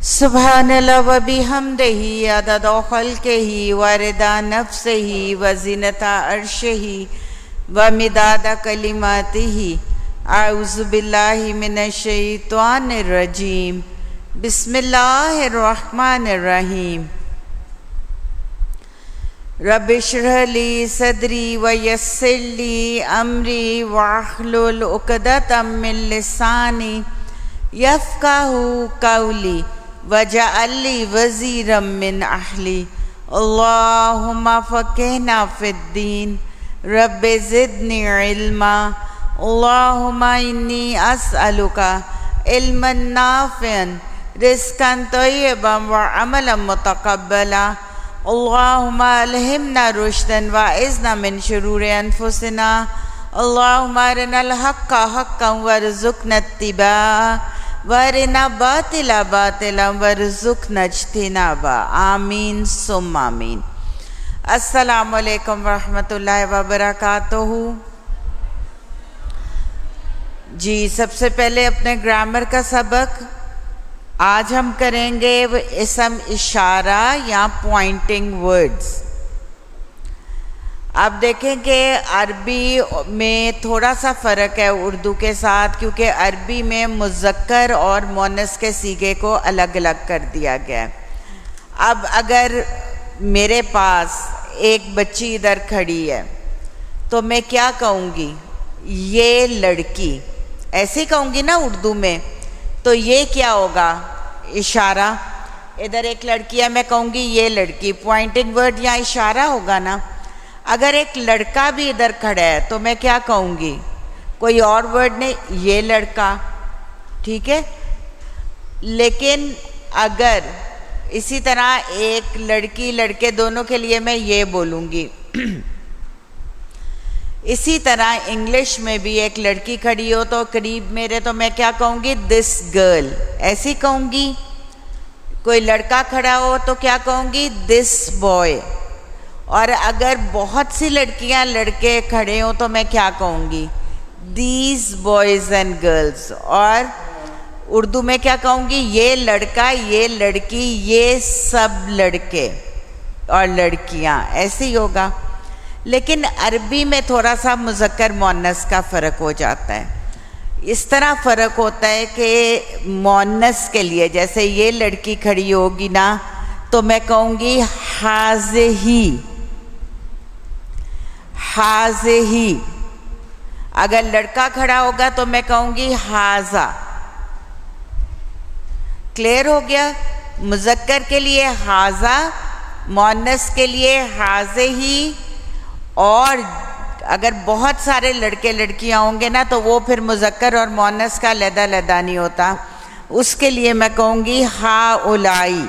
سبحانallah و بحمدہ عدد خلقہ ورضا نفسہ وزنۃ عرشہ ومداد کلماتہ۔ اعوذ باللہ من الشیطان الرجیم۔ بسم اللہ الرحمن الرحیم۔ رب اشرح لی صدری ویسر لی امری واحلل عقدۃ من لسانی یفقہوا قولی وَاجْعَل لِّي وَزِيرًا مِّنْ أَهْلِي۔ اللہم فقہنا فی الدین رب زدنی علما۔ اللہم انی اسألک علما نافعا رزقا طیبا وعملا متقبلا۔ اللہم الہمنا رشدا واعذنا من شرور انفسنا۔ اللہم ارنا الحق حقا وارزقنا اتباعہ وارنا باطلا باطلا وارزقنا اجتنابا۔ آمین ثم آمین۔ السلام علیکم ورحمۃ اللہ وبرکاتہ۔ جی سب سے پہلے اپنے گرامر کا سبق آج ہم کریں گے اسم اشارہ یا پوائنٹنگ ورڈز۔ آپ دیکھیں کہ عربی میں تھوڑا سا فرق ہے اردو کے ساتھ، کیونکہ عربی میں مذکر اور مؤنث کے صیغے کو الگ الگ کر دیا گیا ہے۔ اب اگر میرے پاس ایک بچی ادھر کھڑی ہے تو میں کیا کہوں گی؟ یہ لڑکی، ایسے کہوں گی نا اردو میں، تو یہ کیا ہوگا؟ اشارہ۔ ادھر ایک لڑکی ہے، میں کہوں گی یہ لڑکی، پوائنٹنگ ورڈ یا اشارہ ہوگا نا۔ اگر ایک لڑکا بھی ادھر کھڑا ہے تو میں کیا کہوں گی؟ کوئی اور ورڈ نہیں، یہ لڑکا، ٹھیک ہے۔ لیکن اگر اسی طرح ایک لڑکی لڑکے دونوں کے لیے میں یہ بولوں گی، اسی طرح انگلش میں بھی ایک لڑکی کھڑی ہو تو قریب میرے، تو میں کیا کہوں گی؟ دس گرل، ایسی کہوں گی۔ کوئی لڑکا کھڑا ہو تو کیا کہوں گی؟ This boy. اور اگر بہت سی لڑکیاں لڑکے کھڑے ہوں تو میں کیا کہوں گی؟ These boys and girls. اور اردو میں کیا کہوں گی؟ یہ لڑکا، یہ لڑکی، یہ سب لڑکے اور لڑکیاں، ایسے ہی ہوگا۔ لیکن عربی میں تھوڑا سا مذکر مؤنث کا فرق ہو جاتا ہے۔ اس طرح فرق ہوتا ہے کہ مؤنث کے لیے جیسے یہ لڑکی کھڑی ہوگی نا تو میں کہوں گی ہازہی، ہازہی۔ اگر لڑکا کھڑا ہوگا تو میں کہوں گی ہازا۔ کلیئر ہو گیا؟ مذکر کے لیے ہازا، مؤنث کے لیے ہازہی، اور اگر بہت سارے لڑکے لڑکیاں ہوں گے نا تو وہ پھر مذکر اور مؤنث کا علیحدہ علیحدہ نہیں ہوتا، اس کے لیے میں کہوں گی ہاؤلائی،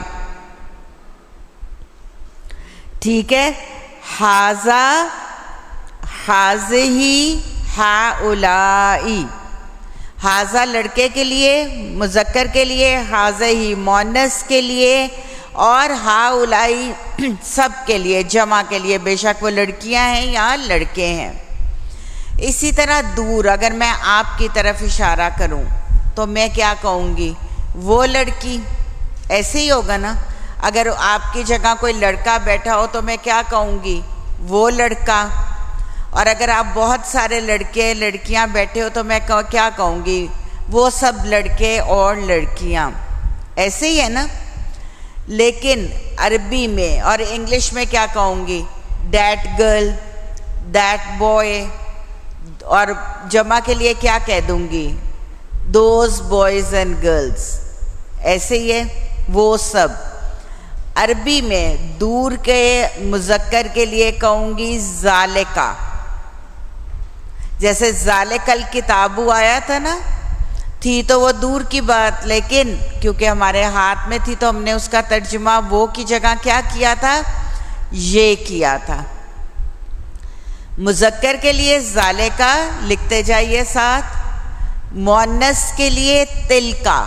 ٹھیک ہے۔ ہازا، ہازہی، ہاؤلائی۔ ہازا لڑکے کے لیے، مذکر کے لیے، ہازہی مؤنث کے لیے، اور ہاؤلائی سب کے لیے، جمع کے لیے، بے شک وہ لڑکیاں ہیں یا لڑکے ہیں۔ اسی طرح دور، اگر میں آپ کی طرف اشارہ کروں تو میں کیا کہوں گی؟ وہ لڑکی، ایسے ہی ہوگا نا۔ اگر آپ کی جگہ کوئی لڑکا بیٹھا ہو تو میں کیا کہوں گی؟ وہ لڑکا۔ اور اگر آپ بہت سارے لڑکے لڑکیاں بیٹھے ہو تو میں کیا کہوں گی؟ وہ سب لڑکے اور لڑکیاں، ایسے ہی ہے نا۔ لیکن عربی میں اور انگلش میں کیا کہوں گی؟ دیٹ گرل، دیٹ بوائے، اور جمع کے لیے کیا کہہ دوں گی؟ دوز بوائز اینڈ گرلز، ایسے ہی ہے، وہ سب۔ عربی میں دور کے مذکر کے لیے کہوں گی ذالکا، جیسے ذالک الکتابو آیا تھا نا، تھی تو وہ دور کی بات، لیکن کیونکہ ہمارے ہاتھ میں تھی تو ہم نے اس کا ترجمہ وہ کی جگہ کیا کیا تھا؟ یہ کیا تھا۔ مذکر کے لیے ذالکا لکھتے جائیے ساتھ، مؤنث کے لیے تلکا،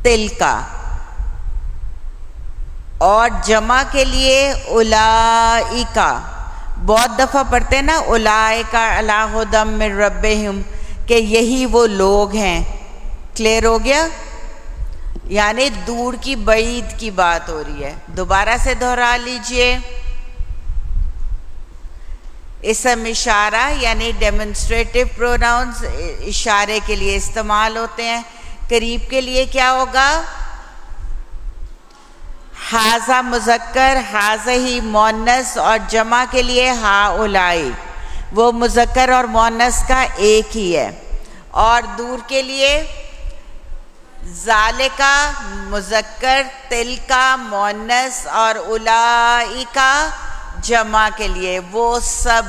تلکا، اور جمع کے لیے اولائکا۔ بہت دفعہ پڑھتے ہیں نا اولئک علی ھدی من ربہم، کہ یہی وہ لوگ ہیں، کلیئر ہو گیا؟ یعنی دور کی بعید کی بات ہو رہی ہے. دوبارہ سے دہرا لیجئے. اسم اشارہ یعنی ڈیمونسٹریٹو پروناؤنز اشارے کے لیے استعمال ہوتے ہیں. قریب کے لیے کیا ہوگا؟ ھذا مذکر، ھذہ مؤنث، اور جمع کے لیے ہؤلاء. وہ مذکر اور مؤنث کا ایک ہی ہے. اور دور کے لیے ذالکا مذکر، تلکا مؤنث، اور اولئکا جمع کے لیے وہ سب.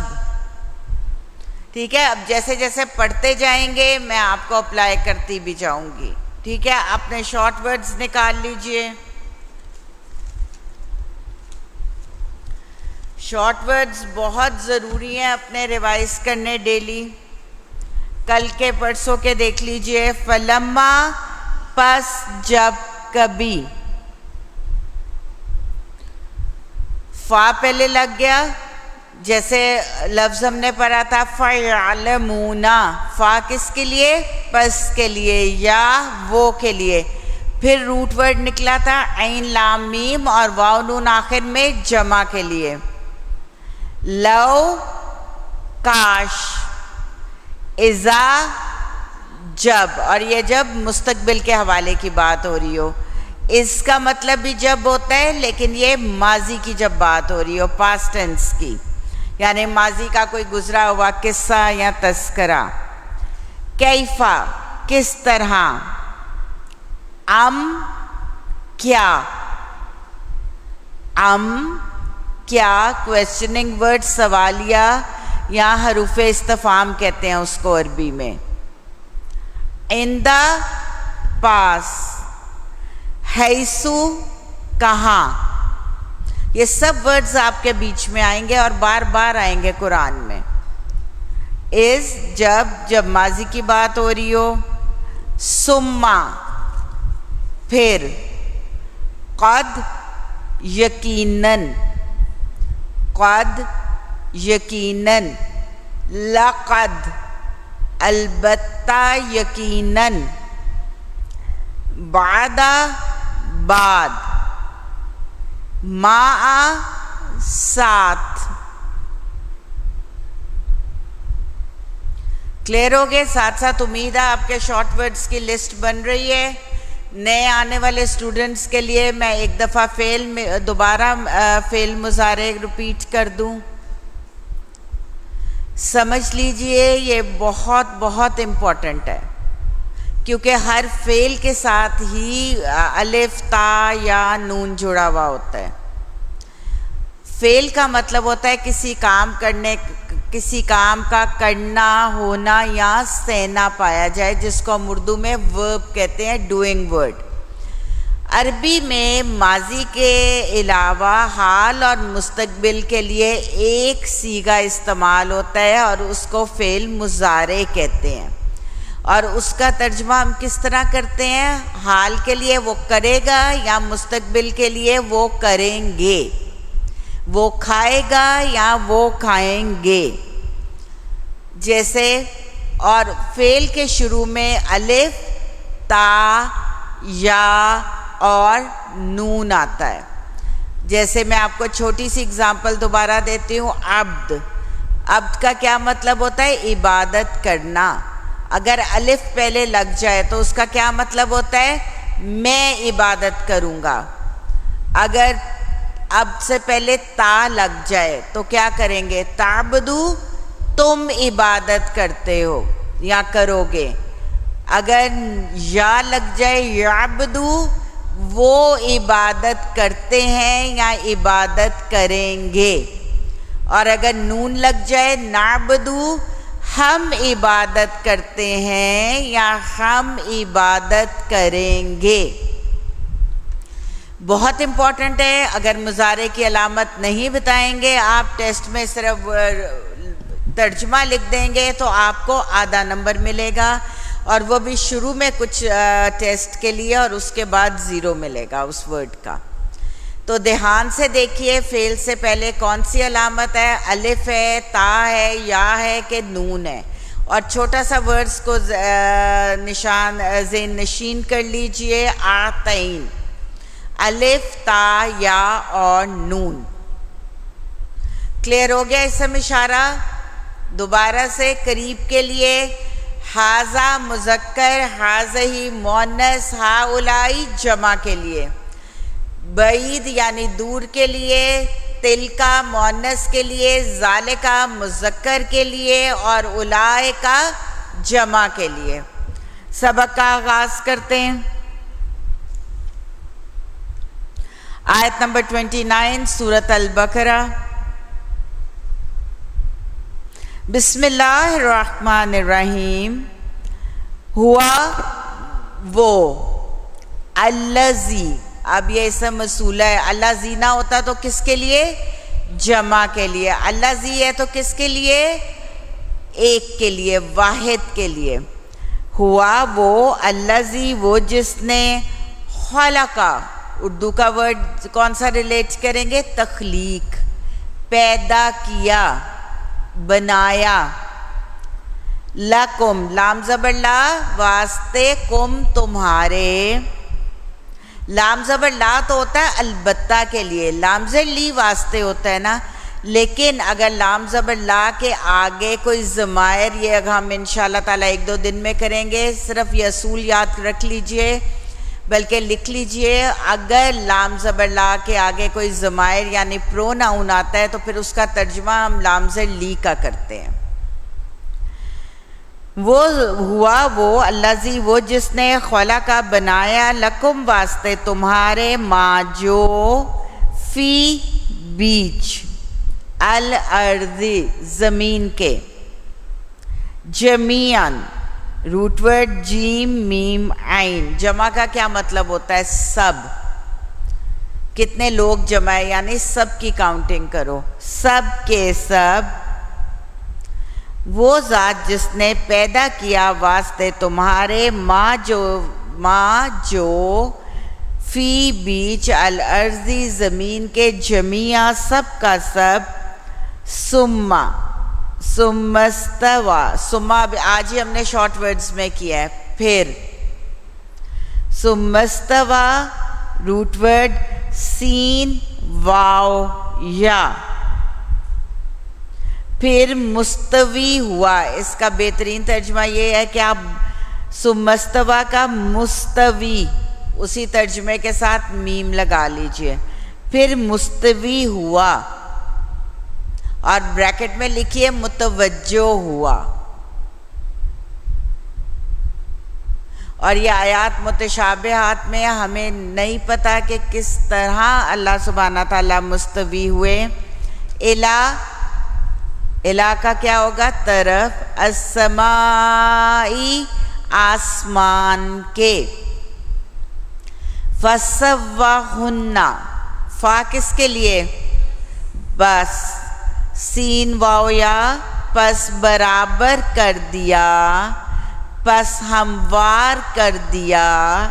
ٹھیک ہے؟ اب جیسے جیسے پڑھتے جائیں گے میں آپ کو اپلائی کرتی بھی جاؤں گی. ٹھیک ہے؟ اپنے شارٹ ورڈز نکال لیجئے. شارٹ ورڈز بہت ضروری ہیں اپنے ریوائز کرنے ڈیلی. کل کے پرسوں کے دیکھ لیجئے. فلما پس جب کبھی. فا پہلے لگ گیا، جیسے لفظ ہم نے پڑھا تھا فَيَعْلَمُونَ. فا کس کے لیے؟ پس کے لیے، یا وہ کے لیے. پھر روٹ ورڈ نکلا تھا عین لام میم اور واو نون آخر میں جمع کے لیے. لو کاش، اذا جب، اور یہ جب مستقبل کے حوالے کی بات ہو رہی ہو. اس کا مطلب بھی جب ہوتا ہے، لیکن یہ ماضی کی جب بات ہو رہی ہو، پاسٹ ٹینس کی، یعنی ماضی کا کوئی گزرا ہوا قصہ یا تذکرہ. کیفا کس طرح. کیا. کیا کویسچننگ ورڈ، سوالیہ یا حروف استفہام کہتے ہیں اس کو عربی میں. ان دا پاس. حیثو کہاں. یہ سب ورڈز آپ کے بیچ میں آئیں گے اور بار بار آئیں گے قرآن میں. از جب ماضی کی بات ہو رہی ہو. سما پھر. قد یقیناً. قد یقیناً. لقد البتہ یقیناً. بعد بعد. مع ساتھ. کلیئر ہو گئے؟ ساتھ ساتھ امید ہے آپ کے شارٹ ورڈز کی لسٹ بن رہی ہے. نئے آنے والے اسٹوڈنٹس کے لیے میں ایک دفعہ دوبارہ فعل مضارع ریپیٹ کر دوں. سمجھ لیجئے یہ بہت بہت امپورٹنٹ ہے، کیونکہ ہر فعل کے ساتھ ہی الف تا یا نون جڑا ہوا ہوتا ہے. فعل کا مطلب ہوتا ہے کسی کام کا کرنا، ہونا یا سہنا پایا جائے، جس کو ہم اردو میں ورب کہتے ہیں، ڈوئنگ ورڈ. عربی میں ماضی کے علاوہ حال اور مستقبل کے لیے ایک صیغہ استعمال ہوتا ہے اور اس کو فعل مضارع کہتے ہیں. اور اس کا ترجمہ ہم کس طرح کرتے ہیں؟ حال کے لیے وہ کرے گا یا مستقبل کے لیے وہ کریں گے. وہ کھائے گا یا وہ کھائیں گے. جیسے، اور فعل کے شروع میں الف، تا، یا اور نون آتا ہے. جیسے میں آپ کو چھوٹی سی اگزامپل دوبارہ دیتی ہوں. عبد. عبد کا کیا مطلب ہوتا ہے؟ عبادت کرنا. اگر الف پہلے لگ جائے تو اس کا کیا مطلب ہوتا ہے؟ میں عبادت کروں گا. اگر عبد سے پہلے تا لگ جائے تو کیا کریں گے؟ تعبدو، تم عبادت کرتے ہو یا کرو گے. اگر یا لگ جائے یعبدو، وہ عبادت کرتے ہیں یا عبادت کریں گے. اور اگر نون لگ جائے نعبدو، ہم عبادت کرتے ہیں یا ہم عبادت کریں گے. بہت امپورٹنٹ ہے. اگر مضارع کی علامت نہیں بتائیں گے آپ ٹیسٹ میں، صرف ترجمہ لکھ دیں گے تو آپ کو آدھا نمبر ملے گا، اور وہ بھی شروع میں کچھ ٹیسٹ کے لیے، اور اس کے بعد 0 ملے گا اس ورڈ کا. تو دھیان سے دیکھیے فعل سے پہلے کون سی علامت ہے؟ الف ہے، تا ہے، یا ہے کہ نون ہے. اور چھوٹا سا ورڈز کو نشان ذہن نشین کر لیجئے. آتین، الف، تا، یا اور نون. کلیئر ہو گیا اسم اشارہ؟ دوبارہ سے قریب کے لیے ھذا مذکر، ھذہ مؤنث، ہؤلاء جمع کے لیے. بعید یعنی دور کے لیے، تلکا مؤنث کے لیے، ذالکا مذکر کے لیے اور اولئکا جمع کے لیے. سبق کا آغاز کرتے ہیں. آیت نمبر 29 سورۃ البقرہ. بسم اللہ الرحمن الرحیم. ہوا وہ، الذی، اب یہ اسم موصولہ ہے. الذی نہ ہوتا تو کس کے لیے؟ جمع کے لیے. الذی ہے تو کس کے لیے؟ ایک کے لیے، واحد کے لیے. ہوا وہ، الذی وہ جس نے، خلقا، اردو کا ورڈ کون سا ریلیٹ کریں گے؟ تخلیق، پیدا کیا، بنایا. لکم، لام زبر لا، واسطے، کم تمہارے. لام زبر لا تو ہوتا ہے البتہ کے لیے، لام زبر لی واسطے ہوتا ہے نا. لیکن اگر لام زبر لا کے آگے کوئی ضمائر، یہ ہم انشاءاللہ تعالیٰ 1-2 دن میں کریں گے، صرف یہ اصول یاد رکھ لیجئے، بلکہ لکھ لیجئے. اگر لام زبر لا کے آگے کوئی ضمائر یعنی پروناؤن آتا ہے تو پھر اس کا ترجمہ ہم لام زبر لی کا کرتے ہیں. وہ ہوا وہ، الذی وہ جس نے، خلقا بنایا، لکم واسطے تمہارے، ما جو، فی بیچ، الارض زمین کے، جمیعاً روٹ ورڈ جیم میم عین. جمع کا کیا مطلب ہوتا ہے؟ سب. کتنے لوگ جمع ہے یعنی سب کی کاؤنٹنگ کرو. سب کے سب. وہ ذات جس نے پیدا کیا واسطے تمہارے، ما جو فی بیچ، الارض زمین کے، جمیعہ سب کا سب، ثم استوى، ثم آج ہی ہم نے شارٹ ورڈز میں کیا ہے. پھر ثم استوى روٹ ورڈ سین واو یا. پھر مستوی ہوا. اس کا بہترین ترجمہ یہ ہے کہ آپ ثم استوى کا مستوی اسی ترجمے کے ساتھ میم لگا لیجئے. پھر مستوی ہوا اور بریکٹ میں لکھیے متوجہ ہوا. اور یہ آیات متشابہات میں ہمیں نہیں پتا کہ کس طرح اللہ سبحانہ تعالیٰ مستوی ہوئے. الہ کا کیا ہوگا؟ طرف، السمائی آسمان کے. فسواہن، فا کس کے لیے؟ بس، سین واو یا، پس برابر کر دیا، پس ہموار کر دیا،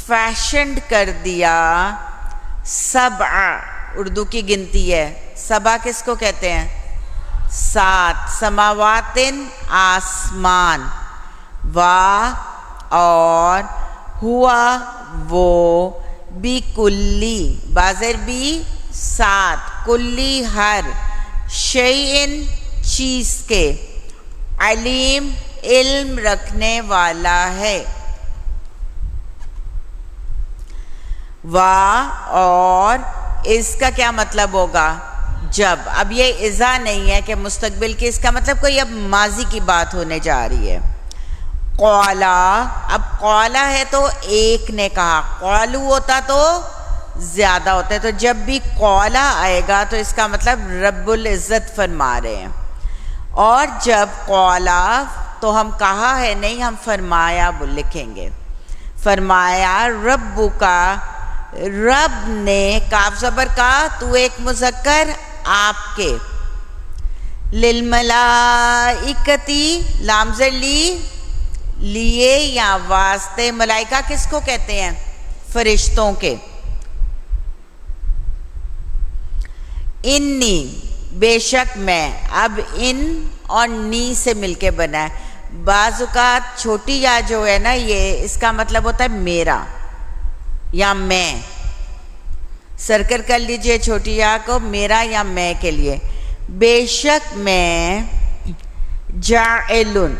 فیشنڈ کر دیا. سبع اردو کی گنتی ہے. سبع کس کو کہتے ہیں؟ 7. سماواتن آسمان، وا اور ہوا وہ، بھی کلی بازر بھی 7، کلی ہر، شیئن چیز کے، علیم علم رکھنے والا ہے. وا اور اس کا کیا مطلب ہوگا؟ جب. اب یہ اذا نہیں ہے کہ مستقبل کی، اس کا مطلب کوئی اب ماضی کی بات ہونے جا رہی ہے. قولا، اب قولا ہے تو ایک نے کہا، قولو ہوتا تو زیادہ ہوتا ہے. تو جب بھی قولا آئے گا تو اس کا مطلب رب العزت فرما رہے ہیں. اور جب قولا تو ہم کہا ہے نہیں، ہم فرمایا لکھیں گے. فرمایا ربو کا، رب نے، کاف زبر کا، تو ایک مذکر، آپ کے. للملائکتی، لام زر لی، لیے یا واسطے. ملائکہ کس کو کہتے ہیں؟ فرشتوں کے. انی بے شک میں. اب ان اور نی سے مل کے بنا ہے. بعض اوقات چھوٹی یا جو ہے نا یہ اس کا مطلب ہوتا ہے میرا یا میں. سرکل کر لیجئے چھوٹی یا کو میرا یا میں کے لیے. بے شک میں جاعلن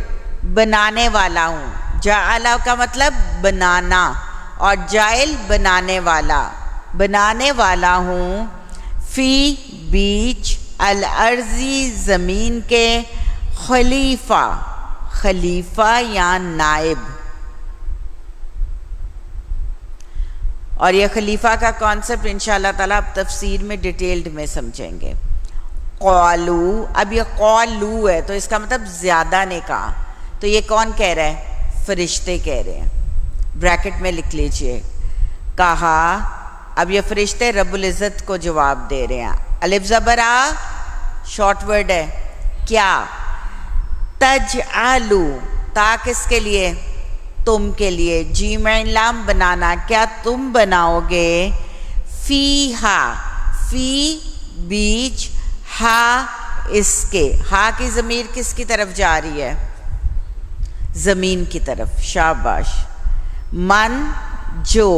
بنانے والا ہوں. جعل کا مطلب بنانا اور جائل بنانے والا ہوں. فی بیچ الارضی زمین کے خلیفہ یا نائب. اور یہ خلیفہ کا کانسیپٹ انشاءاللہ تعالیٰ اب تفسیر میں ڈیٹیلڈ میں سمجھیں گے. قالو، اب یہ قالو ہے تو اس کا مطلب زیادہ نے کہا. تو یہ کون کہہ رہا ہے؟ فرشتے کہہ رہے ہیں. بریکٹ میں لکھ لیجئے کہا. اب یہ فرشتے رب العزت کو جواب دے رہے ہیں. الف زبر آ شارٹ ورڈ ہے. کیا؟ تجعلو، تا کس کے لیے؟ تم کے لیے. جیم عین لام بنانا. کیا تم بناؤ گے؟ فیہا، فی بیچ، ہا اس کے. ہا کی ضمیر کس کی طرف جا رہی ہے؟ زمین کی طرف. شاباش. من جو،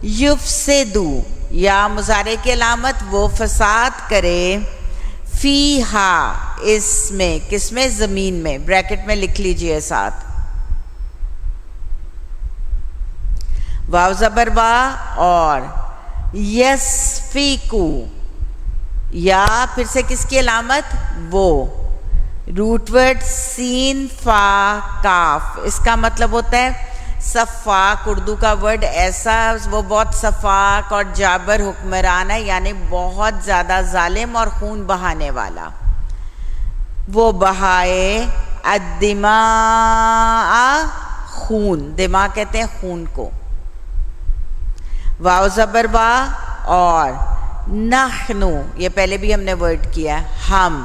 یفسدو یا مضارع کی علامت وہ فساد کرے. فیہا اس میں، کس میں؟ زمین میں. بریکٹ میں لکھ لیجئے ساتھ. واو زبر وا اور یسفیکو، یا پھر سے کس کی علامت؟ وہ. روٹ ورڈ سین فا کاف. اس کا مطلب ہوتا ہے صفاق. اردو کا ورڈ ایسا، وہ بہت صفاق اور جابر حکمران ہے، یعنی بہت زیادہ ظالم اور خون بہانے والا. وہ بہائے الدماء، خون. دماء کہتے ہیں خون کو. واو زبر وا اور نحنو، یہ پہلے بھی ہم نے ورڈ کیا ہے، ہم.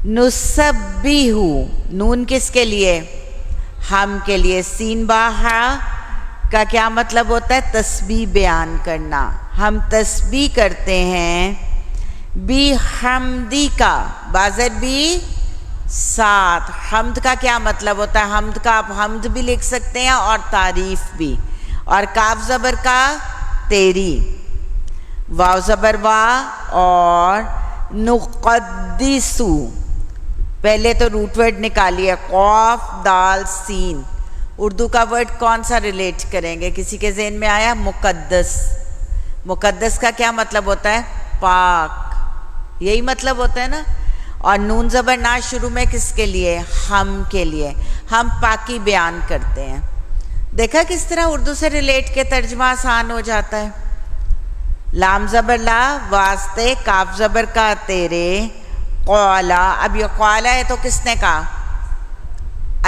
نسبیہو، نون کس کے لیے؟ ہم کے لیے. سین باہا کا کیا مطلب ہوتا ہے؟ تسبیح بیان کرنا. ہم تسبیح کرتے ہیں. بی حمدی کا، بازر بھی ساتھ. حمد کا کیا مطلب ہوتا ہے؟ حمد کا آپ حمد بھی لکھ سکتے ہیں اور تعریف بھی. اور کاف زبر کا تیری. واو زبر وا اور نقدسو. پہلے تو روٹ ورڈ نکالیے قاف دال سین. اردو کا ورڈ کون سا ریلیٹ کریں گے؟ کسی کے ذہن میں آیا؟ مقدس. مقدس کا کیا مطلب ہوتا ہے؟ پاک. یہی مطلب ہوتا ہے نا. اور نون زبر نا شروع میں کس کے لیے؟ ہم کے لیے. ہم پاکی بیان کرتے ہیں. دیکھا کس طرح اردو سے ریلیٹ کے ترجمہ آسان ہو جاتا ہے. لام زبر لا واسطے، کاف زبر کا تیرے. قالا، اب یہ قالا ہے تو کس نے کہا؟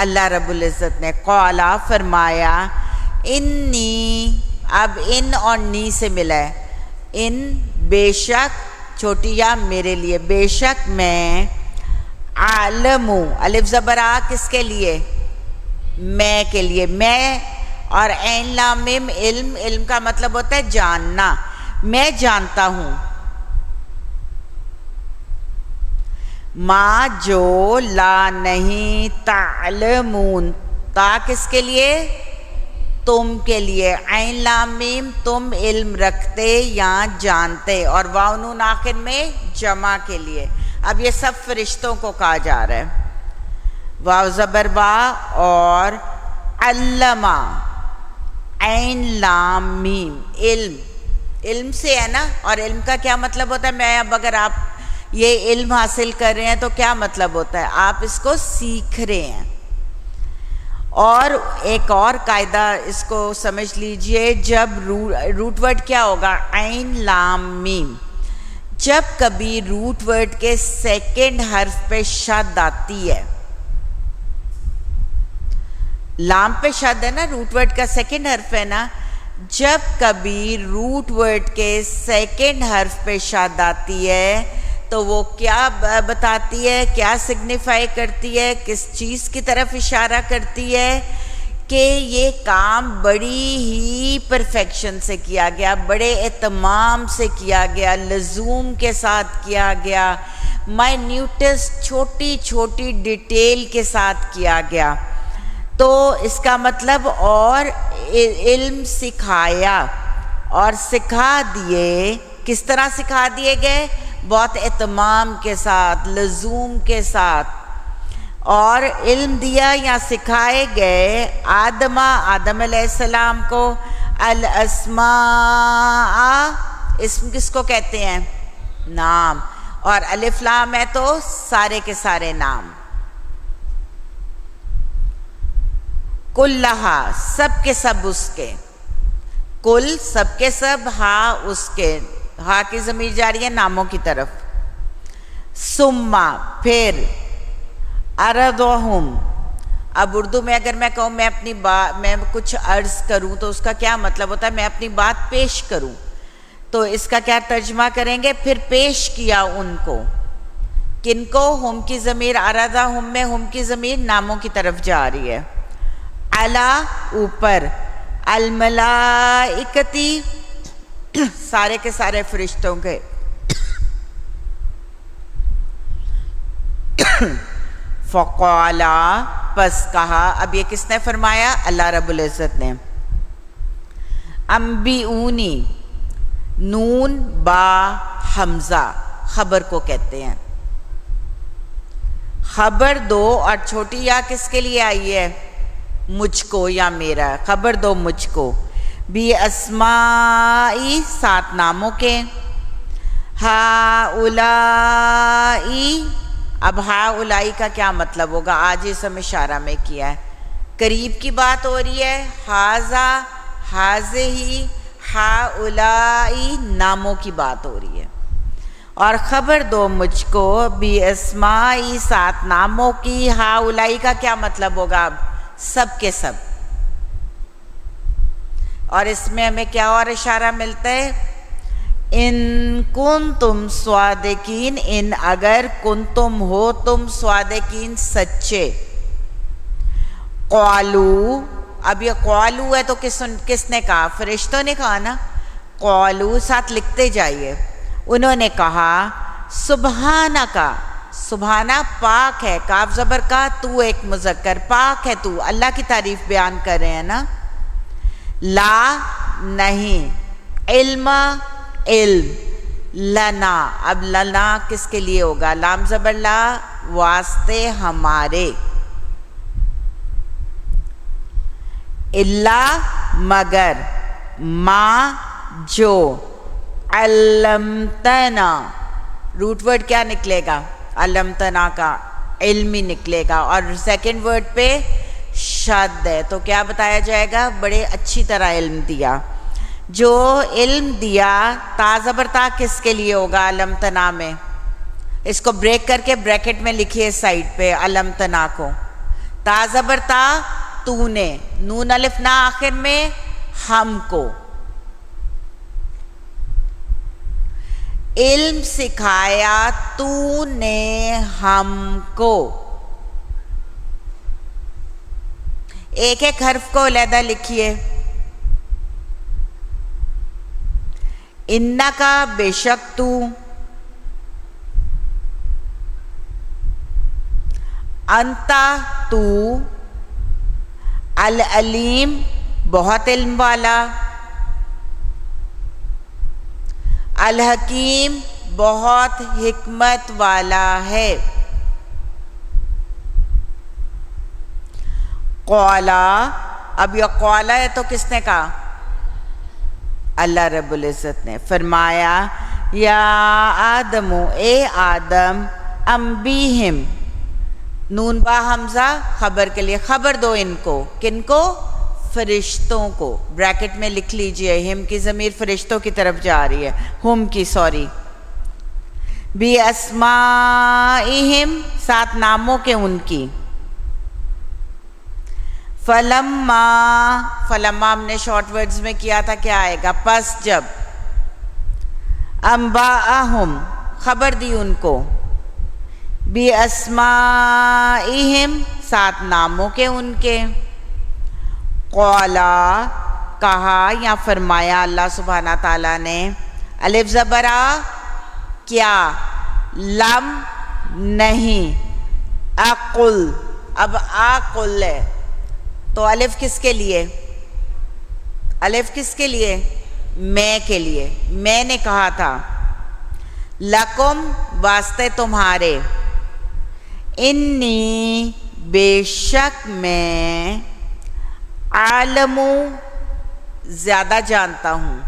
اللہ رب العزت نے. قالا فرمایا. انی، اب ان اور نی سے ملا ہے. ان بے شک، چھوٹی یا میرے لیے. بے شک میں. عالمو، الف زبر آ کس کے لیے؟ میں کے لیے. میں اور عین لام میم علم. علم کا مطلب ہوتا ہے جاننا. میں جانتا ہوں. ما جو، لا نہیں. تعلمون، تا کس کے لیے؟ تم کے لیے. عین لام میم تم علم رکھتے یا جانتے. اور واو نون آخر میں جمع کے لیے. اب یہ سب فرشتوں کو کہا جا رہا ہے. واو زبر وا اور علمہ، عین لام میم علم. علم سے ہے نا. اور علم کا کیا مطلب ہوتا ہے؟ میں اب اگر آپ یہ علم حاصل کر رہے ہیں تو کیا مطلب ہوتا ہے؟ آپ اس کو سیکھ رہے ہیں. اور ایک اور قاعدہ اس کو سمجھ لیجئے. جب روٹ ورڈ کیا ہوگا؟ عین لام میم. جب کبھی روٹ ورڈ کے سیکنڈ حرف پہ شد آتی ہے، لام پہ شد ہے نا، روٹ ورڈ کا سیکنڈ حرف ہے نا. جب کبھی روٹ ورڈ کے سیکنڈ حرف پہ شد آتی ہے تو وہ کیا بتاتی ہے؟ کیا سگنیفائی کرتی ہے؟ کس چیز کی طرف اشارہ کرتی ہے؟ کہ یہ کام بڑی ہی پرفیکشن سے کیا گیا، بڑے اہتمام سے کیا گیا، لزوم کے ساتھ کیا گیا، مائنیوٹس چھوٹی چھوٹی ڈیٹیل کے ساتھ کیا گیا. تو اس کا مطلب اور علم سکھایا اور سکھا دیے. کس طرح سکھا دیے گئے؟ بہت اہتمام کے ساتھ، لزوم کے ساتھ. اور علم دیا یا سکھائے گئے آدم علیہ السلام کو الاسماء. اسم کس کو کہتے ہیں؟ نام. اور الف لام ہے تو سارے کے سارے نام. کلہا سب کے سب اس کے، کل سب کے سب، ہا اس کے، ہا کی ضمیر جا رہی ہے ناموں کی طرف. ثم پھر، اردہم. اب اردو میں اگر میں کہوں میں کچھ عرض کروں تو اس کا کیا مطلب ہوتا ہے؟ میں اپنی بات پیش کروں. تو اس کا کیا ترجمہ کریں گے؟ پھر پیش کیا ان کو. کن کو؟ ہم کی ضمیر اردہم میں ہم کی ضمیر ناموں کی طرف جا رہی ہے. علی اوپر، الملائکتی سارے کے سارے فرشتوں کے. فقالا پس کہا. اب یہ کس نے فرمایا؟ اللہ رب العزت نے. انبئونی نون با حمزہ خبر کو کہتے ہیں. خبر دو اور چھوٹی یا کس کے لیے آئی ہے؟ مجھ کو یا میرا. خبر دو مجھ کو. بی اسمائی سات ناموں کے. ہا اولائی. اب ہا اولائی کا کیا مطلب ہوگا؟ آج اس ہم اشارہ میں کیا ہے. قریب کی بات ہو رہی ہے. ہاذا ہاذہی ہا اولائی ناموں کی بات ہو رہی ہے. اور خبر دو مجھ کو بی اسمائی سات ناموں کی. ہا اولائی کا کیا مطلب ہوگا؟ اب سب کے سب. اور اس میں ہمیں کیا اور اشارہ ملتا ہے؟ ان کنتم صادقین. ان اگر کنتم ہو تم صادقین سچے. قالو. اب یہ قالو ہے تو کس نے کہا؟ فرشتوں نے کہا نا. قالو ساتھ لکھتے جائیے. انہوں نے کہا سبحانکا. سبحانہ پاک ہے، کاف زبر کا، تو ایک مذکر، پاک ہے تو. اللہ کی تعریف بیان کر رہے ہیں نا. لا نہیں، علم علم، لنا. اب لنا کس کے لیے ہوگا؟ لام زبر لا واسطے ہمارے. اللہ مگر، ما جو، علمتنا روٹ ورڈ کیا نکلے گا؟ علمتنا کا علم ہی نکلے گا. اور سیکنڈ ورڈ پہ شد ہے تو کیا بتایا جائے گا؟ بڑے اچھی طرح علم دیا. جو علم دیا تا زبر تا کس کے لیے ہوگا علمتنا میں؟ اس کو بریک کر کے بریکٹ میں لکھیے سائڈ پہ علمتنا کو. تا زبر تا تو نے، نون الف نا آخر میں ہم کو. علم سکھایا تو نے ہم کو. ایک ایک حرف کو علیحدہ لکھیے. انکا بے شک تو، انتا تو، العلیم بہت علم والا، الحکیم بہت حکمت والا ہے. قولا. اب یہ قولا ہے تو کس نے کہا؟ اللہ رب العزت نے. فرمایا یا آدم، اے آدم، انبیہم نون با حمزہ خبر کے لیے. خبر دو ان کو. کن کو؟ فرشتوں کو. بریکٹ میں لکھ لیجئے. ہم کی ضمیر فرشتوں کی طرف جا رہی ہے، ہم کی سوری. بی اسمائہم سات ناموں کے ان کی. فلما. فلما ہم نے شارٹ ورڈز میں کیا تھا، کیا آئے گا؟ پس جب. انباءہم خبر دی ان کو. بی اسمائہم سات ناموں کے ان کے. قولا کہا یا فرمایا اللہ سبحانہ تعالیٰ نے. الف زبر آ کیا، لم نہیں. اقل، اب اقل ہے تو الف کس کے لیے؟ الف کس کے لیے؟ میں کے لیے. میں نے کہا تھا. لکم واسطے تمہارے. انی بے شک میں، عالم زیادہ جانتا ہوں.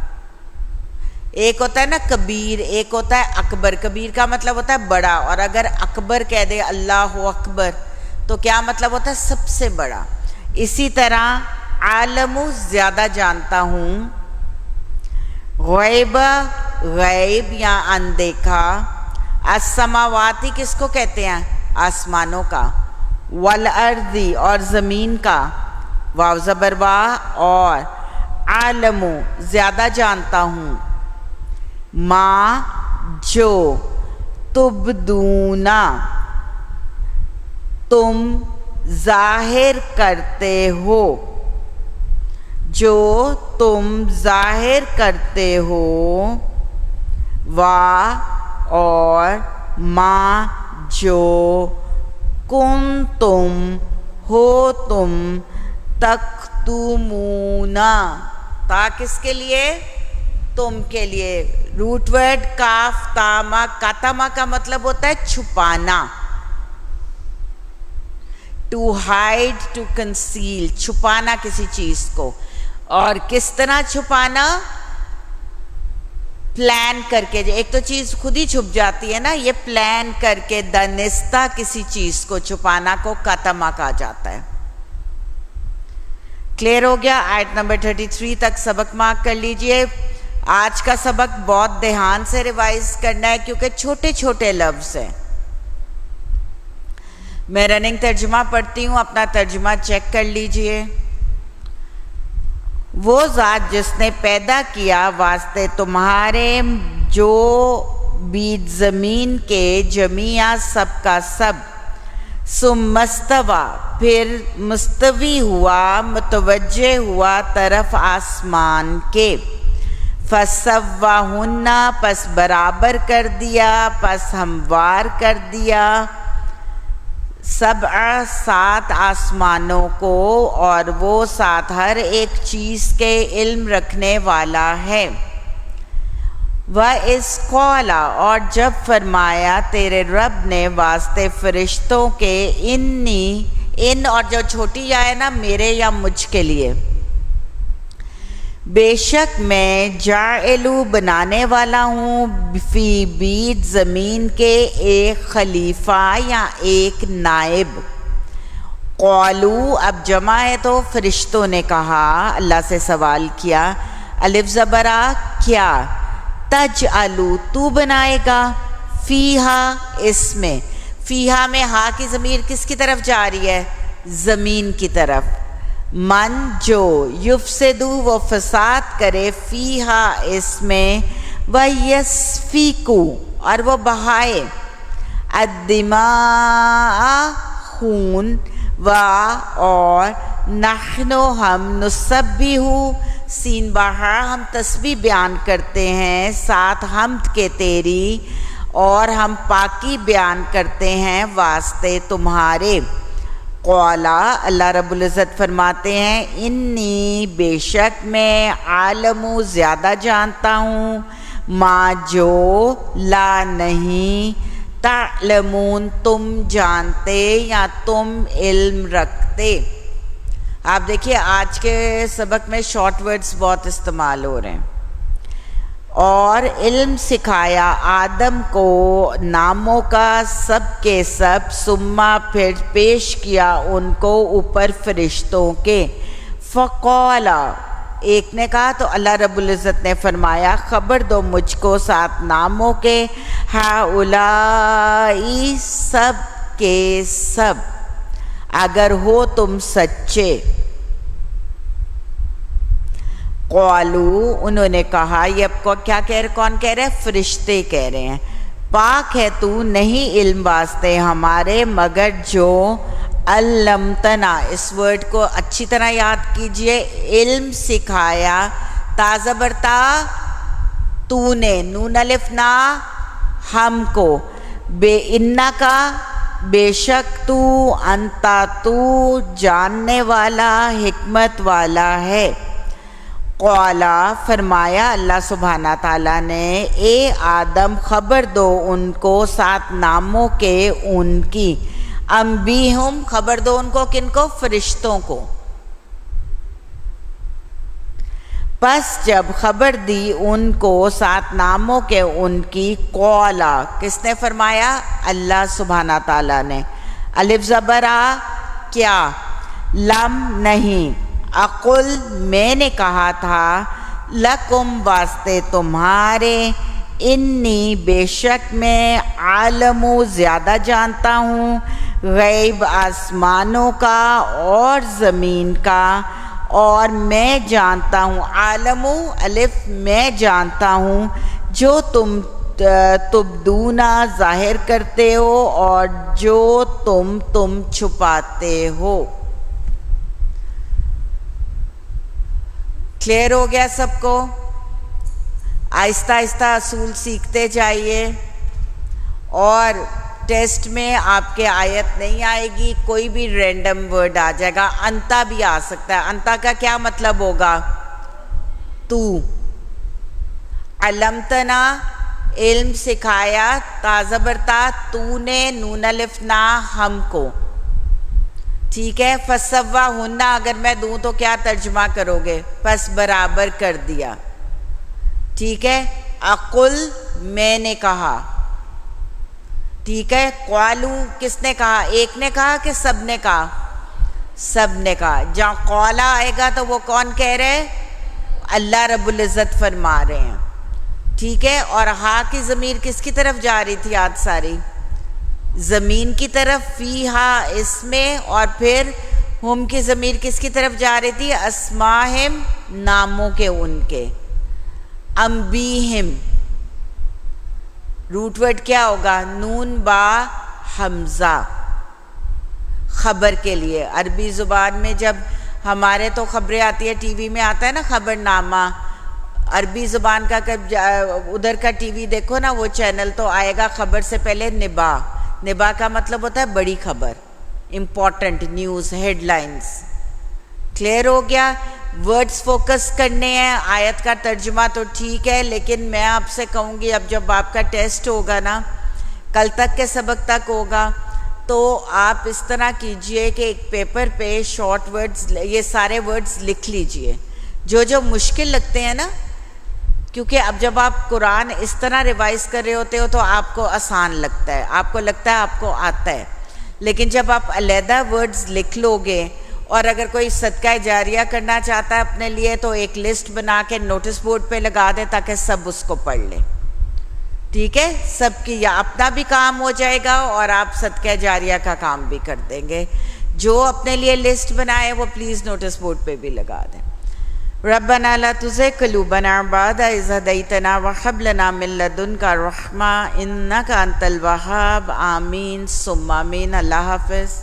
ایک ہوتا ہے نا کبیر، ایک ہوتا ہے اکبر. کبیر کا مطلب ہوتا ہے بڑا، اور اگر اکبر کہہ دے اللہ اکبر تو کیا مطلب ہوتا ہے؟ سب سے بڑا. اسی طرح عالم زیادہ جانتا ہوں. غیب غیب یا اندیکھا. السماواتی کس کو کہتے ہیں؟ آسمانوں کا. والارضی اور زمین کا. واو زبر وا. اور عالم زیادہ جانتا ہوں. ما جو تبدونا تم ظاہر کرتے ہو، جو تم ظاہر کرتے ہو. وا اور ما جو کن تم ہو تم تکتمونا. تا کس کے لیے؟ تم کے لیے. روٹ ورڈ کاف تاما. کاتاما کا مطلب ہوتا ہے چھپانا. ٹو ہائڈ، ٹو کنسیل، چھپانا کسی چیز کو. اور کس طرح چھپانا؟ پلان کر کے. ایک تو چیز خود ہی چھپ جاتی ہے نا، یہ پلان کر کے دانستہ کسی چیز کو چھپانا کو کاتاما کہا جاتا ہے. کلیئر ہو گیا؟ آیت نمبر 33 تک سبق مارک کر لیجئے. آج کا سبق بہت دھیان سے ریوائز کرنا ہے کیونکہ چھوٹے چھوٹے لفظ ہیں. میں رننگ ترجمہ پڑھتی ہوں، اپنا ترجمہ چیک کر لیجئے. وہ ذات جس نے پیدا کیا واسطے تمہارے جو بیچ زمین کے جمیع سب کا سب. ثم استوی پھر مستوی ہوا، متوجہ ہوا طرف آسمان کے. فسواہن پس برابر کر دیا، پس ہموار کر دیا. سبع سات آسمانوں کو، اور وہ ساتھ ہر ایک چیز کے علم رکھنے والا ہے. وَإِذْ قَالَ اور جب فرمایا تیرے رب نے واسطے فرشتوں کے. انی ان اور جو چھوٹی یا ہے نا میرے یا مجھ کے لیے. بے شک میں جاعلو بنانے والا ہوں فی بیچ زمین کے ایک خلیفہ یا ایک نائب. قالو اب جمع ہے تو فرشتوں نے کہا، اللہ سے سوال کیا. الف زبرا کیا. تجعلو تو بنائے گا. فیہا اس میں. فیہا میں ہا کی ضمیر کس کی طرف جا رہی ہے؟ زمین کی طرف. من جو یفسدو وہ فساد کرے. فیہا اس میں. ویسفیکو اور وہ بہائے. الدماء خون. و اور نحنو ہم نسبحو سین بہا ہم تسبیح بیان کرتے ہیں ساتھ حمد کے تیری، اور ہم پاکی بیان کرتے ہیں واسطے تمہارے. قولا اللہ رب العزت فرماتے ہیں، انی بے شک میں عالم زیادہ جانتا ہوں، ما جو لا نہیں، تعلمون تم جانتے یا تم علم رکھتے. آپ دیکھیے آج کے سبق میں شارٹ ورڈز بہت استعمال ہو رہے ہیں. اور علم سکھایا آدم کو ناموں کا سب کے سب، ثم پھر پیش کیا ان کو اوپر فرشتوں کے. فقال ایک نے کہا تو اللہ رب العزت نے فرمایا خبر دو مجھ کو سات ناموں کے، ہؤلائی سب کے سب، اگر ہو تم سچے. قالو انہوں نے کہا، یہ اب کو کیا کہہ رہے، کون کہہ رہے ہیں؟ فرشتے کہہ رہے ہیں. پاک ہے تو نہیں علم واسطے ہمارے مگر جو علمتنا. اس ورڈ کو اچھی طرح یاد کیجئے. علم سکھایا، تا زبر تا، تو نے، نون الف نا ہم کو. بے انا کا بے شک تو، انتا تو جاننے والا حکمت والا ہے۔ قالا فرمایا اللہ سبحانہ تعالیٰ نے، اے آدم خبر دو ان کو 7 ناموں کے ان کی، انبیہم خبر دو ان کو، کن کو؟ فرشتوں کو۔ پس جب خبر دی ان کو 7 ناموں کے ان کی، قالا کس نے فرمایا؟ اللہ سبحانہ تعالیٰ نے۔ الف زبر آ، کیا؟ لم نہیں، اقل میں نے کہا تھا، لکم واسطے تمہارے، انی بے شک میں، عالم زیادہ جانتا ہوں، غیب آسمانوں کا اور زمین کا، اور میں جانتا ہوں، عالم الف میں جانتا ہوں، جو تم تبدونا ظاہر کرتے ہو اور جو تم چھپاتے ہو۔ کلیئر ہو گیا سب کو؟ آہستہ آہستہ اصول سیکھتے جائیے، اور ٹیسٹ میں آپ کے آیت نہیں آئے گی، کوئی بھی رینڈم ورڈ آ جائے گا، انتا بھی آ سکتا ہے۔ انتا کا کیا مطلب ہوگا؟ تو۔ علمتنا علم سکھایا، تازبرتا تو نے، نون الف نا ہم کو، ٹھیک ہے۔ فسوا ہننا اگر میں دوں تو کیا ترجمہ کرو گے؟ پس برابر کر دیا، ٹھیک ہے۔ اقل میں نے کہا، ٹھیک ہے۔ قالو کس نے کہا؟ ایک نے کہا کہ سب نے کہا؟ سب نے کہا۔ جہاں قالا آئے گا تو وہ کون کہہ رہے؟ اللہ رب العزت فرما رہے ہیں، ٹھیک ہے۔ اور ہا کی ضمیر کس کی طرف جا رہی تھی آج ساری؟ زمین کی طرف، فی ہا اس میں، اور پھر ہم کی ضمیر کس کی طرف جا رہی تھی؟ اسماہم ناموں کے ان کے، انبیہم روٹ ورڈ کیا ہوگا؟ نون با حمزہ، خبر کے لیے۔ عربی زبان میں جب ہمارے تو خبریں آتی ہے، ٹی وی میں آتا ہے نا خبر نامہ، عربی زبان کا ادھر کا ٹی وی دیکھو نا، وہ چینل تو آئے گا خبر سے پہلے نبا۔ نبا کا مطلب ہوتا ہے بڑی خبر، important news, headlines. Clear ہو گیا؟ ورڈز فوکس کرنے ہیں، آیت کا ترجمہ تو ٹھیک ہے، لیکن میں آپ سے کہوں گی اب جب آپ کا ٹیسٹ ہوگا نا، کل تک کے سبق تک ہوگا، تو آپ اس طرح کیجئے کہ ایک پیپر پہ شارٹ ورڈز، یہ سارے ورڈز لکھ لیجئے جو جو مشکل لگتے ہیں نا، کیونکہ اب جب آپ قرآن اس طرح ریوائز کر رہے ہوتے ہو تو آپ کو آسان لگتا ہے، آپ کو لگتا ہے آپ کو آتا ہے، لیکن جب آپ علیحدہ ورڈز لکھ لو گے، اور اگر کوئی صدقہ جاریہ کرنا چاہتا ہے اپنے لیے تو ایک لسٹ بنا کے نوٹس بورڈ پہ لگا دے تاکہ سب اس کو پڑھ لیں، ٹھیک ہے۔ سب کی یا اپنا بھی کام ہو جائے گا اور آپ صدقہ جاریہ کا کام بھی کر دیں گے۔ جو اپنے لیے لسٹ بنائے وہ پلیز نوٹس بورڈ پہ بھی لگا دیں۔ ربنا لا تزغ قلوبنا بعد إذ هديتنا وهب لنا من لدنك رحمة إنك أنت الوهاب، آمین ثم آمین۔ اللہ حافظ۔